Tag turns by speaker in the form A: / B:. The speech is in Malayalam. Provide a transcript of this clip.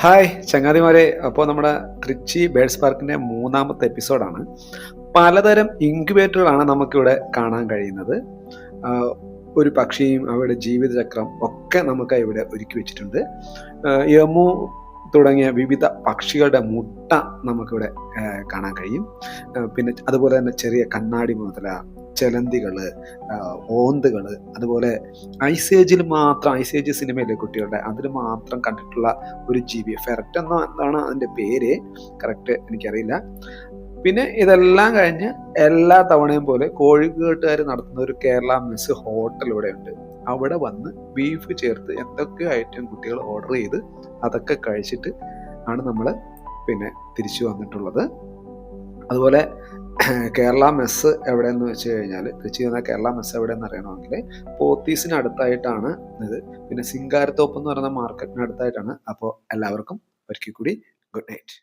A: ഹായ് ചങ്ങാതിമാരെ. അപ്പോൾ നമ്മുടെ ട്രിച്ചി ബേഡ്സ് പാർക്കിൻ്റെ മൂന്നാമത്തെ എപ്പിസോഡാണ്. പലതരം ഇൻക്യുബേറ്ററുകളാണ് നമുക്കിവിടെ കാണാൻ കഴിയുന്നത്. ആഹ് ഒരു പക്ഷിയും അവയുടെ ജീവിതചക്രം ഒക്കെ നമുക്ക് ഇവിടെ ഒരുക്കി വെച്ചിട്ടുണ്ട്. യമു തുടങ്ങിയ വിവിധ പക്ഷികളുടെ മുട്ട നമുക്കിവിടെ കാണാൻ കഴിയും. പിന്നെ അതുപോലെ തന്നെ ചെറിയ കണ്ണാടി മുതല, ചെലന്തികള്, ഓന്തുകള്, അതുപോലെ ഐസ് ഏജ് സിനിമയിലെ കുട്ടികളുടെ അതിൽ മാത്രം കണ്ടിട്ടുള്ള ഒരു ജീവി ഫെററ്റ് എന്നോ എന്താണ് അതിൻ്റെ പേര്, കറക്റ്റ് എനിക്കറിയില്ല. പിന്നെ ഇതെല്ലാം കഴിഞ്ഞ് എല്ലാ തവണയും പോലെ കോഴിക്കോട്ടുകാർ നടത്തുന്ന ഒരു കേരള മെസ് ഹോട്ടൽ ഇവിടെ ഉണ്ട്. അവിടെ വന്ന് ബീഫ് ചേർത്ത് എന്തൊക്കെ ഐറ്റം കുട്ടികൾ ഓർഡർ ചെയ്ത് അതൊക്കെ കഴിച്ചിട്ട് ആണ് നമ്മൾ പിന്നെ തിരിച്ചു വന്നിട്ടുള്ളത്. അതുപോലെ കേരള മെസ്സ് എവിടെയെന്ന് വെച്ച് കഴിഞ്ഞാൽ, തിരിച്ചു വന്ന കേരള മെസ്സ് എവിടെയെന്ന് അറിയണമെങ്കിൽ പോത്തീസിന് അടുത്തായിട്ടാണ് ഇത്. പിന്നെ സിംഗാരത്തോപ്പ് എന്ന് പറയുന്ന മാർക്കറ്റിന് അടുത്തായിട്ടാണ്. അപ്പോൾ എല്ലാവർക്കും ഒരിക്കൽ കൂടി ഗുഡ് നൈറ്റ്.